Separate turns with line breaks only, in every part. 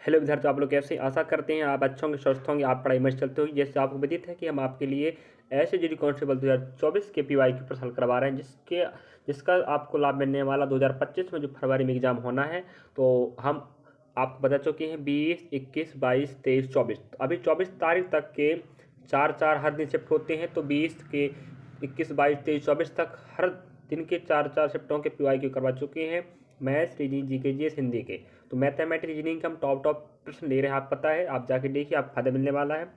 Hello विद्यार्थियों, आप लोग कैसे? आशा करते हैं आप अच्छे होंगे, स्वस्थ होंगे, आप पढ़ाई में चलते होंगे। जैसे आपको विदित है कि हम आपके लिए एसएसजी कांस्टेबल 2024 के पीवाई की प्रश्न हल करवा रहे हैं, जिसका आपको लाभ मिलने वाला 2025 में जो फरवरी में एग्जाम होना है। तो हम आपको बता चुके हैं 20, 21, 22, 23, 24। अभी 24 तारीख तक के चार चार हर दिन शिफ्ट होते हैं। तो 20 के 21, 22, 23, 24 तक हर दिन के चार चार शिफ्टों के पीवाई क्यू करवा चुके हैं। Maths, reasoning, GK, GS, Hindi के। तो मैथमेटिक्स, रीजनिंग का हम टॉप प्रश्न ले रहे हैं, आप पता है, आप जाके देखिए, आप फायदा मिलने वाला है।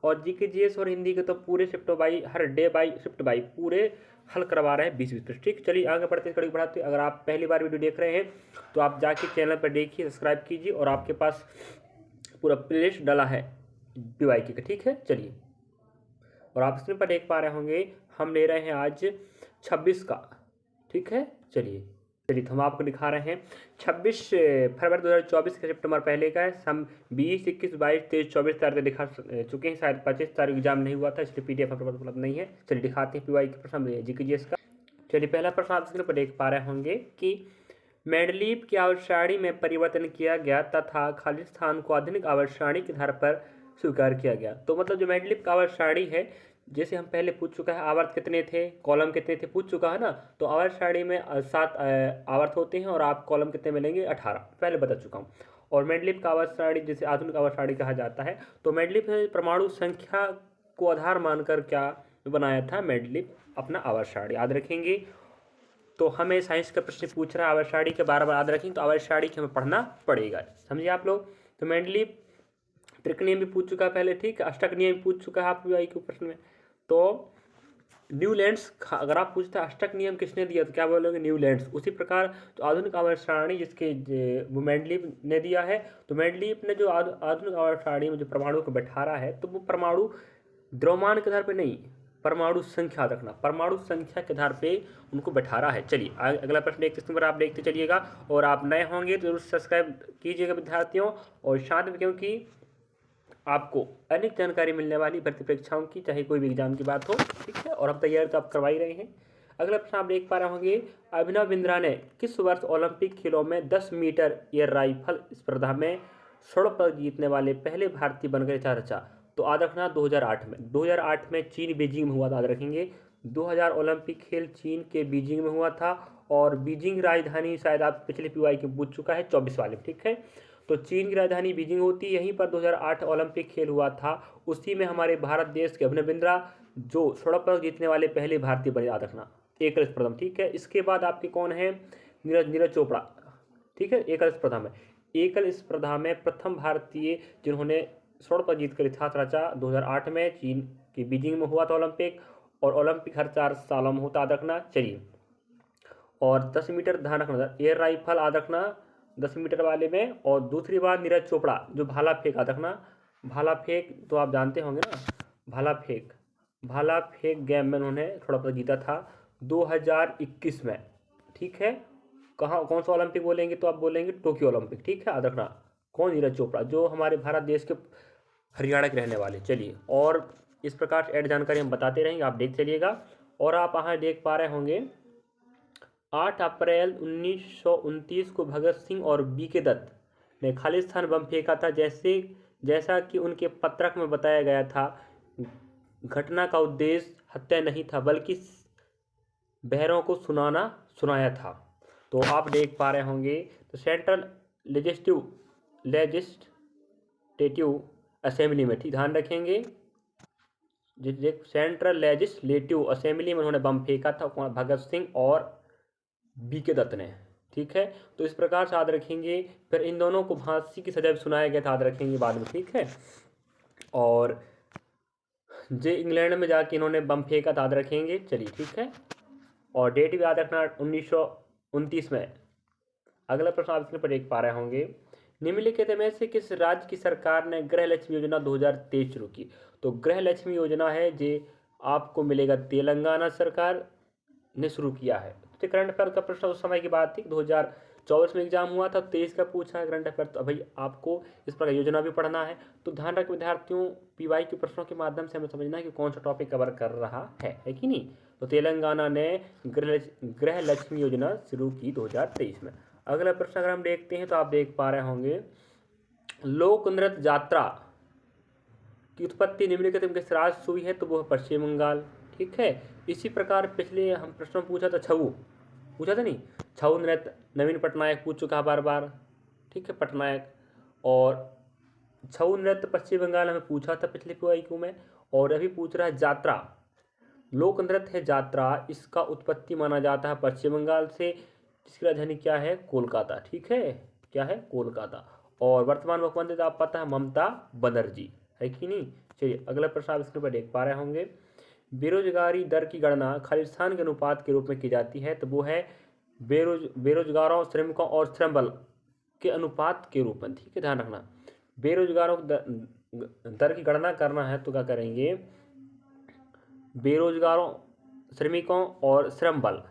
और जीके, जीएस और हिंदी के तो पूरे shift by, her day by shift by पूरे हल करवा रहे हैं 20-20 प्रश्न। ठीक, चलिए आगे बढ़ते हैं, कड़ी बढ़ाते हैं। अगर आप पहली बार वीडियो देख रहे हैं तो आप जाके चैनल पर देखिए, सब्सक्राइब कीजिए, और आपके पास पूरा प्लेलिस्ट डाला है पीवाई का। ठीक है, चलिए। और आप स्क्रीन पर देख पा रहे होंगे हम ले रहे हैं आज 26 का। ठीक है, चलिए चलिए, तो हम आपको दिखा रहे हैं 26 फरवरी 2024 का सितंबर पहले का है। हम 20, 21, 22, 23, 24 तारीख दिखा चुके हैं। शायद 25 तारीख एग्जाम नहीं हुआ था, इसलिए पीडीएफ हमारे पास उपलब्ध नहीं है। चलिए दिखाते हैं पीवाई के प्रश्न जीके जीएस का। चलिए, पहला प्रश्न आप स्क्रीन पर देख पा रहे होंगे कि मैंडलीव की आवर्त में परिवर्तन किया गया तथा खालिस्तान को आधुनिक आवर्त के आधार पर स्वीकार किया गया। तो मतलब जो मैंडलीव का आवर्त है, जैसे हम पहले पूछ चुका है, आवर्त कितने थे, कॉलम कितने थे, पूछ चुका है ना। तो आवर्त सारणी में 7 आवर्त होते हैं, और आप कॉलम कितने मिलेंगे, 18, पहले बता चुका हूँ। और मैंडलीव का आवर्त सारणी जिसे आधुनिक आवर्त सारणी कहा जाता है। तो मैंडलीव ने परमाणु संख्या को आधार मानकर क्या बनाया था, मैंडलीव अपना आवर्त सारणी, याद रखेंगे। तो हमें साइंस का प्रश्न पूछ रहा है आवर्त सारणी के, बार बार याद रखेंगे, तो आवर्त सारणी के हमें पढ़ना पड़ेगा, समझिए आप लोग। तो मैंडलीव त्रिक नियम भी पूछ चुका है पहले, ठीक है। अष्टक नियम पूछ चुका है आप के प्रश्न में। तो न्यूलैंड्स, अगर आप पूछते हैं अष्टक नियम किसने दिया, तो क्या बोलोगे, न्यूलैंड्स। उसी प्रकार तो आधुनिक आवर्त सारणी जिसके वो मैंडलीव ने दिया है। तो मैंडलीव ने जो आधुनिक आवर्त सारणी में जो परमाणु को बैठा रहा है, तो वो परमाणु द्रव्यमान के आधार पर नहीं, परमाणु संख्या रखना, परमाणु संख्या के आधार पे उनको बैठा रहा है। चलिए अगला प्रश्न देखते हैं, आप देखते चलिएगा। और आप नए होंगे तो जरूर सब्सक्राइब कीजिएगा विद्यार्थियों, और साथ में, क्योंकि आपको अनेक जानकारी मिलने वाली भर्ती परीक्षाओं की, चाहे कोई भी एग्जाम की बात हो, ठीक है। और हम तैयारी तो आप करवा ही रहे हैं। अगला प्रश्न आप देख पा रहे होंगे, अभिनव बिंद्रा ने किस वर्ष ओलंपिक खेलों में 10 मीटर एयर राइफल स्पर्धा में स्वर्ण पदक जीतने वाले पहले भारतीय बनकर इतिहास रचा? तो याद रखना 2008 में, 2008 में चीन बीजिंग में हुआ था, याद रखेंगे। 2000 ओलंपिक खेल चीन के बीजिंग में हुआ था। और बीजिंग राजधानी शायद आप पिछले पीवाई के पूछ चुका है 24 वाले, ठीक है। तो चीन की राजधानी बीजिंग होती है, यहीं पर 2008 ओलंपिक खेल हुआ था। उसी में हमारे भारत देश के अभिनव बिंद्रा जो स्वर्ण पदक जीतने वाले पहले भारतीय बने, याद रखना, एकल स्पर्धा, ठीक है। इसके बाद आपके कौन है, नीरज चोपड़ा, ठीक है। एकल स्पर्धा में, एकल स्पर्धा में प्रथम भारतीय जिन्होंने स्वर्ण पदक जीतकर इतिहास रचा, 2008 में चीन की बीजिंग में हुआ था ओलंपिक। और ओलंपिक हर 4 सालों में होता, याद रखना, चलिए। और 10 मीटर ध्यान रखना, एयर राइफल याद रखना 10 मीटर वाले में। और दूसरी बात नीरज चोपड़ा जो भाला फेंक, याद रखना, भाला फेंक तो आप जानते होंगे ना, भाला फेंक गेम में उन्होंने थोड़ा पदक जीता था 2021 में, ठीक है। कहाँ, कौन सा ओलंपिक बोलेंगे तो आप बोलेंगे टोक्यो ओलंपिक, ठीक है, याद रखना। कौन, नीरज चोपड़ा, जो हमारे भारत देश के हरियाणा के रहने वाले। चलिए, और इस प्रकार से ऐड जानकारी हम बताते रहेंगे, आप देख चलिएगा। और आप यहाँ देख पा रहे होंगे 8 अप्रैल 1929 को भगत सिंह और बी.के. दत्त ने खालिस्तान बम फेंका था, जैसा कि उनके पत्रक में बताया गया था। घटना का उद्देश्य हत्या नहीं था, बल्कि बहरों को सुनाया था। तो आप देख पा रहे होंगे, तो सेंट्रल लेजिस्लेटिव असेंबली में, ठीक, ध्यान रखेंगे, सेंट्रल लेजिस्लेटिव असेंबली में उन्होंने बम फेंका था, भगत सिंह और बी.के. दत्त ने, ठीक है। तो इस प्रकार से याद रखेंगे। फिर इन दोनों को फांसी की सजा भी सुनाया गया था, याद रखेंगे बाद में, ठीक है। और जे इंग्लैंड में जाके इन्होंने बम फेंका था, याद रखेंगे, चलिए, ठीक है। और डेट भी याद रखना 1929 में। अगला प्रश्न आप स्क्रीन पर देख पा रहे होंगे, निम्नलिखित में से किस राज्य की सरकार ने गृह लक्ष्मी योजना 2023 शुरू की? तो गृह लक्ष्मी योजना है जो आपको मिलेगा, तेलंगाना सरकार ने शुरू किया है। तो करंट अफेयर का प्रश्न उस समय की बात थी, 2024 में एग्जाम हुआ था, 23 का पूछा है करंट अफेयर। तो भाई आपको इस प्रकार योजना भी पढ़ना है। तो ध्यान रख विद्यार्थियों, पीवाई के प्रश्नों के माध्यम से हमें समझना है कि कौन सा टॉपिक कवर कर रहा है कि नहीं। तो तेलंगाना ने गृह लक्ष्मी योजना शुरू की 2023 में। अगला प्रश्न अगर हम देखते हैं, तो आप देख पा रहे होंगे लोक नृत्य यात्रा की उत्पत्ति निम्नलिखित में किस राज्य से हुई है? तो वो है पश्चिम बंगाल। ठीक है। इसी प्रकार पिछले हम प्रश्न पूछा था, छऊ पूछा था नहीं, छऊ नृत्य नवीन पटनायक पूछ चुका है बार बार। ठीक है, पटनायक। और छऊ नृत्य पश्चिम बंगाल हमें पूछा था पिछले PYQ में। और अभी पूछ रहा है यात्रा, लोक नृत्य है यात्रा, इसका उत्पत्ति माना जाता है पश्चिम बंगाल से, जिसकी राजधानी क्या है? कोलकाता। ठीक है, क्या है? कोलकाता। और वर्तमान मुख्यमंत्री तो आप पता है ममता बनर्जी, है कि नहीं। चलिए अगला प्रश्न आप स्क्रीन पर देख पा रहे होंगे। बेरोजगारी दर की गणना खालिस्तान के अनुपात के रूप में की जाती है, तो वो है बेरोजगारों, श्रमिकों और श्रम बल के अनुपात के रूप में। ठीक है, ध्यान रखना। बेरोजगारों की दर की गणना करना है तो क्या करेंगे? बेरोजगारों, श्रमिकों और श्रम बल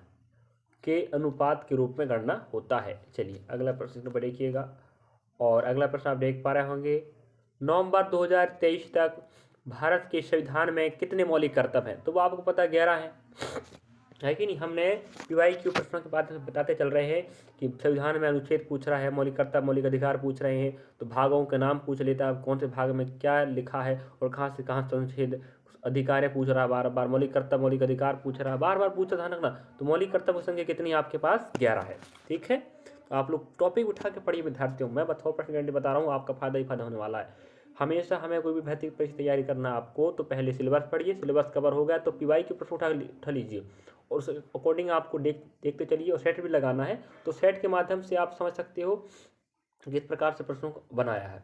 के अनुपात के रूप में गणना होता है। चलिए अगला प्रश्न पर देखिएगा। और अगला प्रश्न आप देख पा रहे होंगे, नवंबर 2023 तक भारत के संविधान में कितने मौलिक कर्तव्य हैं? तो वो आपको पता 11 है कि नहीं। हमने PYQ प्रश्नों के बाद बताते चल रहे हैं कि संविधान में अनुच्छेद पूछ रहा है, मौलिक कर्तव्य मौलिक अधिकार पूछ रहे हैं, तो भागों के नाम पूछ लेता है, कौन से भाग में क्या लिखा है और कहाँ से कहाँ अनुच्छेद अधिकार पूछ रहा है, बार बार मौलिक कर्तव्य मौलिक अधिकार पूछ रहा है, बार बार पूछा, ध्यान रखना। तो मौलिक कर्तव्य की संख्या कितनी आपके पास? 11 है। ठीक है, तो आप लोग टॉपिक उठा के पढ़िए विद्यार्थियों। मैं 100% गारंटी बता रहा हूँ, आपका फायदा ही फायदा होने वाला है। हमेशा हमें कोई भी भर्ती परीक्षा तैयारी करना आपको, तो पहले सिलेबस पढ़िए, सिलेबस कवर हो गया तो PYQ प्रश्न उठा लीजिए और उस अकॉर्डिंग आपको देखते चलिए। और सेट भी लगाना है, तो सेट के माध्यम से आप समझ सकते हो किस प्रकार से प्रश्नों को बनाया है।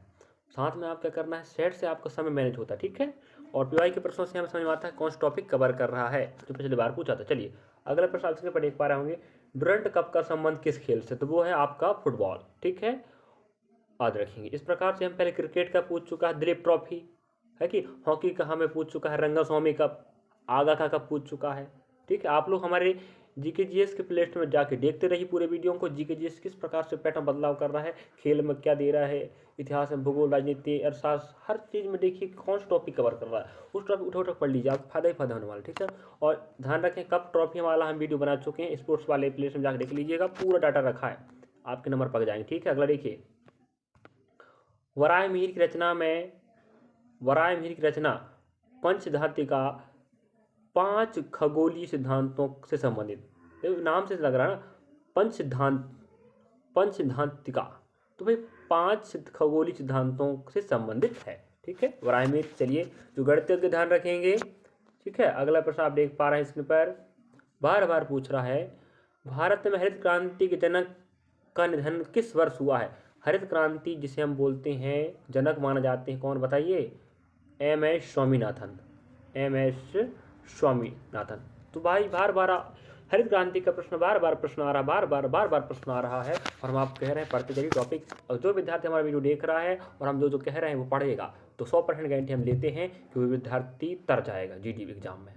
साथ में आप क्या करना है, सेट से आपका समय मैनेज होता है। ठीक है, और PYQ प्रश्नों से हमें समझ में आता है कौन सा टॉपिक कवर कर रहा है, जो पिछली बार पूछा था। चलिए अगला प्रश्न आप पर देख पा रहे होंगे, डुरंड कप का संबंध किस खेल से? तो वो है आपका फुटबॉल। ठीक है, याद रखेंगे। इस प्रकार से हम पहले क्रिकेट का पूछ चुका है, दिलीप ट्रॉफी, है कि हॉकी का हमें पूछ चुका है, रंगास्वामी कप, आगा का कप पूछ चुका है। ठीक है, आप लोग हमारे GKGS के प्लेलिस्ट में जाके देखते रहिए पूरे वीडियो को। GKGS किस प्रकार से पैटर्न बदलाव कर रहा है, खेल में क्या दे रहा है, इतिहास में, भूगोल, राजनीति, अर्थशास्त्र, हर चीज़ में देखिए कौन सा टॉपिक कवर कर रहा है, उस टॉपिक उठा पढ़ लीजिए, आपको फायदा ही फायदा होने वाला। ठीक है, और ध्यान रखें कप ट्रॉफी वाला हम वीडियो बना चुके हैं, स्पोर्ट्स वाले प्लेलिस्ट में जाकर देख लीजिएगा, पूरा डाटा रखा है, आपके नंबर पक जाएंगे। ठीक है, अगला देखिए, वराहमिहिर की रचना पंचधातुका 5 खगोलीय सिद्धांतों से संबंधित, नाम से लग रहा है ना, पंचधातुका, तो भाई 5 खगोलीय सिद्धांतों से संबंधित है। ठीक है, वराहमिहिर। चलिए जो गणितज्ञ के ध्यान रखेंगे। ठीक है, अगला प्रश्न आप देख पा रहे हैं स्क्रीन पर, बार बार पूछ रहा है, भारत में हरित क्रांति के जनक का निधन किस वर्ष हुआ है? हरित क्रांति जिसे हम बोलते हैं जनक माना जाते हैं, कौन बताइए? MS स्वामीनाथन। तो भाई बार बार हरित क्रांति का प्रश्न बार बार प्रश्न आ रहा है, बार बार प्रश्न आ रहा है, और हम आप कह रहे हैं पढ़ते चलिए टॉपिक। और जो विद्यार्थी हमारा वीडियो देख रहा है और हम जो कह रहे हैं वो पढ़ेगा, तो 100% गारंटी हम लेते हैं कि वो विद्यार्थी तर जाएगा GD एग्जाम में,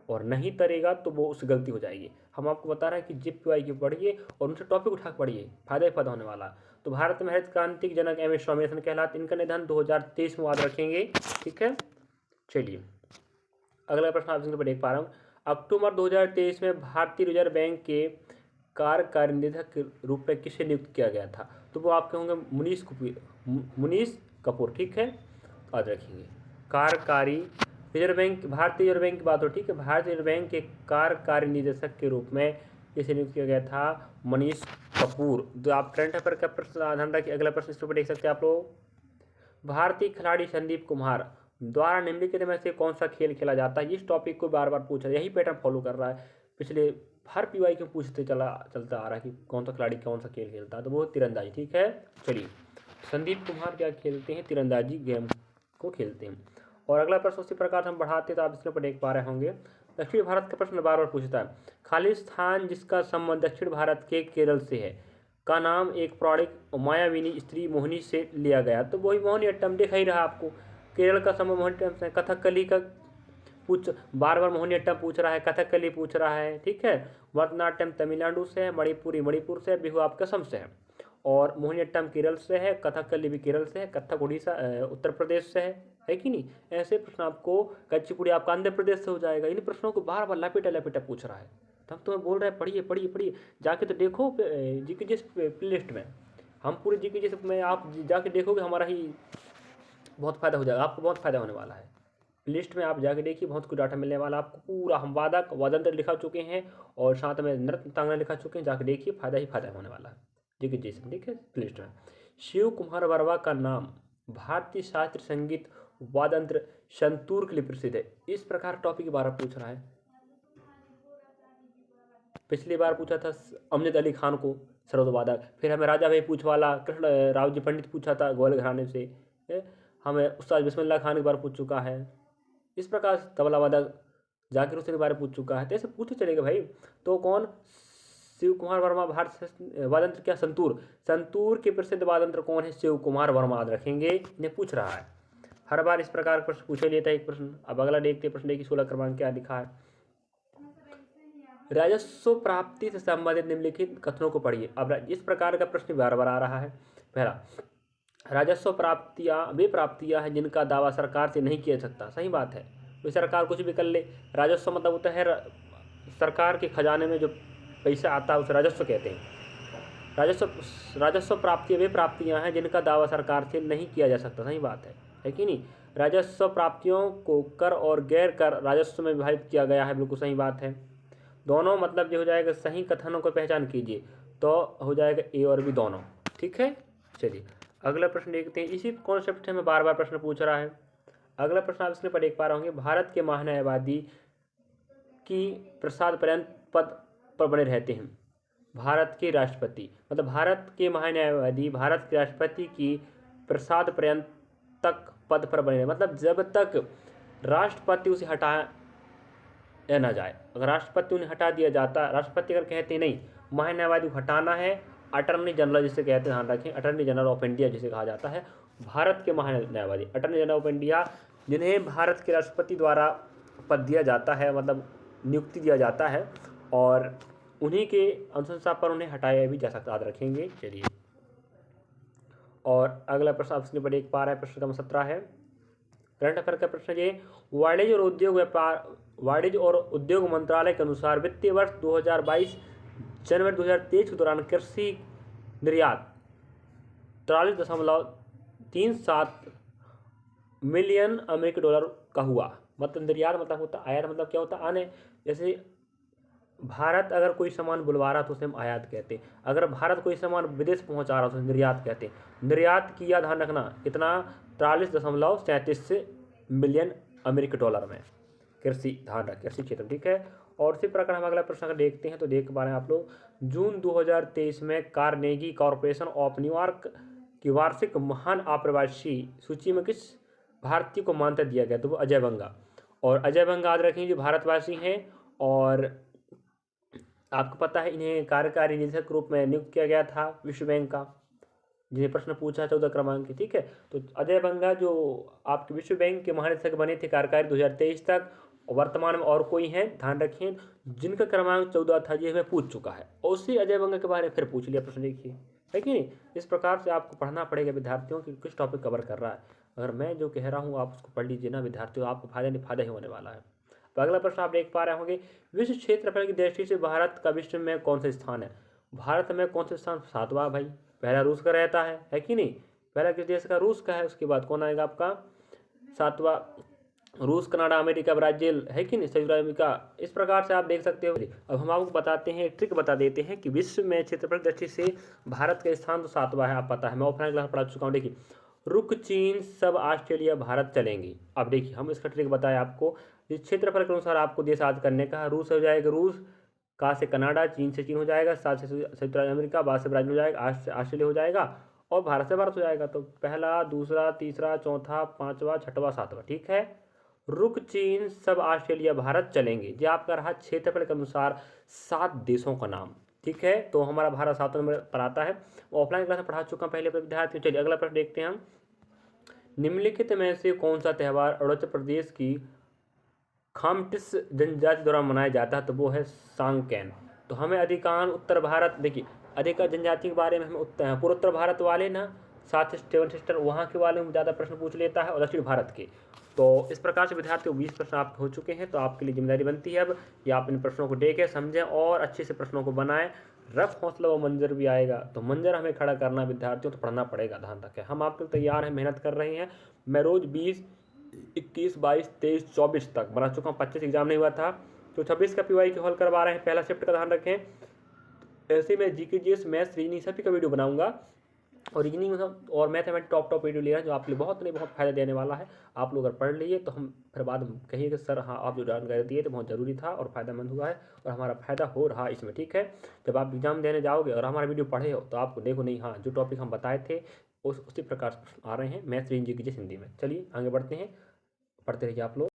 और नहीं तरेगा तो वो उससे गलती हो जाएगी। हम आपको बता रहे हैं कि जिप PYQ पढ़िए और उनसे टॉपिक उठा के पढ़िए, फायदा ही फायदा होने वाला। तो भारत में हरित क्रांति के जनक MS स्वामीनाथन कहलाते, इनका निधन 2023 में याद रखेंगे। ठीक है, चलिए अगला प्रश्न आप पर देख पा रहा हूँ, अक्टूबर 2023 में भारतीय रिजर्व बैंक के कार्यकारी निदेशक के रूप में किसे नियुक्त किया गया था? तो वो आप कहोगे मुनीश कपूर। ठीक है, याद रखेंगे, कार्यकारी रिजर्व बैंक, भारतीय रिजर्व बैंक की बात हो। ठीक है, भारतीय रिजर्व बैंक के कार्यकारी निदेशक के रूप में किसे नियुक्त किया गया था? मनीष कपूर। तो आप करंट अफेयर का प्रश्न ध्यान रखिए। अगला प्रश्न इस पर देख सकते हैं आप लोग, भारतीय खिलाड़ी संदीप कुमार द्वारा निम्नलिखित में से कौन सा खेल खेला जाता है? इस टॉपिक को बार बार पूछा, यही पैटर्न फॉलो कर रहा है, पिछले हर PYQ पूछते चलता आ रहा है कि कौन सा खिलाड़ी कौन सा खेल खेलता है, तो वो तीरंदाजी। ठीक है, चलिए संदीप कुमार क्या खेलते हैं? तीरंदाजी गेम को खेलते हैं। और अगला प्रश्न उसी प्रकार से हम बढ़ाते तो आप इसके ऊपर देख पा रहे होंगे, दक्षिण भारत का प्रश्न बार बार पूछता है, खालिस्तान जिसका संबंध दक्षिण भारत के केरल से है का नाम एक पौराणिक मायाविनी स्त्री मोहिनी से लिया गया। तो वही मोहिनीअट्टम देखा ही रहा आपको, केरल का संबंध मोहिनीअट्टम से, कथकली का बार बार मोहिनीअट्टम पूछ रहा है, कथकली पूछ रहा है। ठीक है, भरतनाट्यम तमिलनाडु से है, मणिपुरी मणिपुर से, बिहू आपका असम से है, और मोहिनीअट्टम केरल से है, कथकली भी केरल से है, कथक उड़ीसा उत्तर प्रदेश से है कि नहीं। ऐसे प्रश्न आपको, कच्चीपुड़ी आपका आंध्र प्रदेश से हो जाएगा। इन प्रश्नों को बार बार लपेटा पूछ रहा है, तब तो मैं बोल रहा है पढ़िए, जाके तो देखो GKGS प्लेलिस्ट में हम पूरी जी के जैसे में आप जाके देखोगे हमारा ही बहुत फ़ायदा हो जाएगा, आपको बहुत फ़ायदा होने वाला है। लिस्ट में आप जाके देखिए बहुत कुछ डाटा मिलने वाला आपको पूरा। हम वादक वादंत्र लिखा चुके हैं और साथ में नृत्य तांगना लिखा चुके हैं, जाके देखिए फ़ायदा ही फ़ायदा होने वाला है। जी के जैसे ठीक है लिस्ट में। शिव कुमार वर्मा का नाम भारतीय शास्त्रीय संगीत वादंत्र संतूर के लिए प्रसिद्ध है। इस प्रकार टॉपिक बार पूछ रहा है। पिछली बार पूछा था अमजद अली खान को सरोदवादक, फिर हमें राजा भाई पूछवाला कृष्ण राव जी पंडित पूछा था ग्वालियर घराने से, हमें उस्ताद बिस्मिल्लाह खान के बारे पूछ चुका है। इस प्रकार तबला वादक जाकिर हुसैन के बारे में पूछ चुका है। तो ऐसे पूछते चलेगा भाई। तो कौन? शिव कुमार वर्मा भारत वादंत्र क्या संतूर, संतूर के प्रसिद्ध वादंत्र कौन है? शिव कुमार वर्मा याद रखेंगे, इन्हें पूछ रहा है हर बार इस प्रकार प्रश्न पूछे लेता है एक प्रश्न। अब अगला देखते प्रश्न देखिए 16 क्रमांक क्या लिखा है। राजस्व प्राप्ति से संबंधित निम्नलिखित कथनों को पढ़िए। अब इस प्रकार का प्रश्न बार बार आ रहा है। पहला, राजस्व प्राप्तियां वे प्राप्तियां हैं जिनका दावा सरकार से नहीं किया जा सकता। सही बात है, वे सरकार कुछ भी कर ले। राजस्व मतलब होता है सरकार के खजाने में जो पैसा आता है उसे राजस्व कहते हैं। राजस्व प्राप्तियां वे प्राप्तियां हैं जिनका दावा सरकार से नहीं किया जा सकता। सही बात है कि नहीं? राजस्व प्राप्तियों को कर और गैर कर राजस्व में विभाजित किया गया है, बिल्कुल सही बात है। दोनों मतलब जो हो जाएगा सही कथनों को पहचान कीजिए, तो हो जाएगा ए और बी दोनों। ठीक है, चलिए अगला प्रश्न देखते हैं। इसी कॉन्सेप्ट से हमें बार बार प्रश्न पूछ रहा है। अगला प्रश्न आप इसके पर देख पा रहे होंगे। भारत के महान्यायवादी की प्रसाद पर्यंत पद पर बने रहते हैं। भारत के राष्ट्रपति मतलब भारत के महान्यायवादी भारत के राष्ट्रपति की प्रसाद पर्यंत तक पद पर बने रहे, मतलब जब तक राष्ट्रपति उसे हटाया ना जाए। अगर राष्ट्रपति उन्हें हटा दिया जाता, राष्ट्रपति अगर कहते नहीं महान्यायवादी को हटाना है, अटर्नी जनरल जिसे कहते हैं, ध्यान रखें, अटर्नी जनरल ऑफ इंडिया जिसे कहा जाता है, भारत के महान्यायवादी अटर्नी जनरल ऑफ इंडिया, जिन्हें भारत के राष्ट्रपति द्वारा पद दिया जाता है, मतलब नियुक्ति दिया जाता है, और उन्हीं के अनुशंसा पर उन्हें हटाया भी जा सकता, याद रखेंगे। चलिए और अगला प्रश्न आप स्क्रीन पर देख पा रहे हैं, प्रश्न क्रमांक 17 है। करंट अफेयर का प्रश्न ये, वाणिज्य और उद्योग मंत्रालय के अनुसार वित्तीय वर्ष 2022 जनवरी 2023 के दौरान कृषि निर्यात 43.37 मिलियन अमेरिकी डॉलर का हुआ। मतलब निर्यात मतलब होता आयात, मतलब क्या होता आने। जैसे भारत अगर कोई सामान बुलवा रहा तो उसे हम आयात कहते हैं, अगर भारत कोई सामान विदेश पहुंचा रहा तो निर्यात कहते हैं। निर्यात किया, ध्यान रखना कितना, 43.37 मिलियन अमेरिकी डॉलर में कृषि, ध्यान रखें कृषि क्षेत्र। ठीक है, और इसी प्रकार हम अगला प्रश्न अगर देखते हैं तो देख पा रहे हैं आप लोग, जून 2023 में कार्नेगी कॉरपोरेशन ऑफ न्यूयॉर्क की वार्षिक महान आप्रवासी सूची में किस भारतीय को मान्यता दिया गया? तो वो अजय बंगा। और अजय बंगा याद रखेंगे जो भारतवासी हैं, और आपको पता है इन्हें कार्यकारी निदेशक के रूप में नियुक्त किया गया था विश्व बैंक का, जिन्हें प्रश्न पूछा 14 क्रमांक की। ठीक है, तो अजय बंगा जो आपके विश्व बैंक के महानिदेशक बने थे कार्यकारी 2023 तक, और वर्तमान में और कोई हैं, ध्यान रखें, जिनका क्रमांक 14 था, ये हमें पूछ चुका है, और उसी अजय बंगा के बारे में फिर पूछ लिया प्रश्न। देखिए है कि नहीं? इस प्रकार से आपको पढ़ना पड़ेगा विद्यार्थियों की किस टॉपिक कवर कर रहा है। अगर मैं जो कह रहा हूँ आप उसको पढ़ लीजिए ना विद्यार्थियों, आपको फायदा ही होने वाला है। तो अगला प्रश्न आप देख पा रहे होंगे, विश्व क्षेत्रफल की दृष्टि से भारत का विश्व में कौन सा स्थान है? भारत में कौन सा स्थान? 7वां भाई। पहला रूस का रहता है कि नहीं? पहला किस देश का? रूस का है। उसके बाद कौन आएगा आपका? 7वां रूस, कनाडा, अमेरिका, ब्राजील, है कि नहीं, संयुक्त अमेरिका। इस प्रकार से आप देख सकते हो। अब हम आपको बताते हैं, ट्रिक बता देते हैं कि विश्व में क्षेत्रफल दृष्टि से भारत का स्थान तो 7वां है, आप पता है, मैं ऑफलाइन क्लास पढ़ा चुका हूँ। देखिए, रुक, चीन, सब, ऑस्ट्रेलिया, भारत चलेंगे। अब देखिए हम इसका ट्रिक बताया आपको, जिस क्षेत्रफल के अनुसार आपको देश याद करने का। रूस हो जाएगा रूस, का से कनाडा, चीन से चीन हो जाएगा, सात से संयुक्त अमेरिका, बाद से ब्राजील हो जाएगा, ऑस्ट्रेलिया हो जाएगा, और भारत से भारत हो जाएगा। तो पहला, दूसरा, तीसरा, चौथा, पाँचवा, छठवां, सातवां। ठीक है, रुक, चीन, सब, ऑस्ट्रेलिया, भारत चलेंगे। जो आपका रहा क्षेत्रफल के अनुसार 7 देशों का नाम। ठीक है, तो हमारा भारत 7 नंबर पर आता है। ऑफलाइन क्लास में पढ़ा चुका हूँ पहले विद्यार्थियों। चलिए अगला प्रश्न देखते हैं हम, निम्नलिखित में से कौन सा त्यौहार अरुणाचल प्रदेश की खामटिस जनजाति द्वारा मनाया जाता है? तो वो है सांकेन। तो हमें अधिकांश उत्तर भारत, देखिए अधिकांश जनजाति के बारे में हमें पूर्वोत्तर भारत वाले ना, साथ सेवन सिस्टर वहाँ के वाले में ज़्यादा प्रश्न पूछ लेता है, और दक्षिण भारत के। तो इस प्रकार से विद्यार्थियों 20 प्रश्न आपके हो चुके हैं। तो आपके लिए जिम्मेदारी बनती है अब कि आप इन प्रश्नों को देखें, समझें और अच्छे से प्रश्नों को बनाएं, रफ हौसला वो मंजर भी आएगा। तो मंजर हमें खड़ा करना विद्यार्थियों तो पढ़ना पड़ेगा, ध्यान रखें। हम आपके लिए तैयार हैं, मेहनत कर रहे हैं। मैं रोज़ 20, 21, 22, 23, 24 तक बना चुका हूँ। 25 एग्जाम नहीं हुआ था तो 26 का PY की हॉल करवा रहे हैं, पहला शिफ्ट का ध्यान रखें। ऐसे में GK GS मैथ्स रीजनिंग सभी का वीडियो बनाऊंगा और रीजनिंग और मैथमेटिक्स टॉप वीडियो ले रहे हैं जो आपके लिए बहुत नहीं बहुत फायदा देने वाला है। आप लोग अगर पढ़ लिए तो हम फिर बाद में कहिए कि सर हाँ आप जो जानकारी दिए तो बहुत ज़रूरी था और फायदेमंद हुआ है और हमारा फायदा हो रहा है इसमें, ठीक है। जब आप एग्जाम देने जाओगे और हमारा वीडियो पढ़े हो तो आपको देखो नहीं, हाँ जो टॉपिक हम बताए थे उसी प्रकार आ रहे हैं maths reasoning GK GS Hindi में। चलिए आगे बढ़ते हैं, पढ़ते रहिए आप लोग।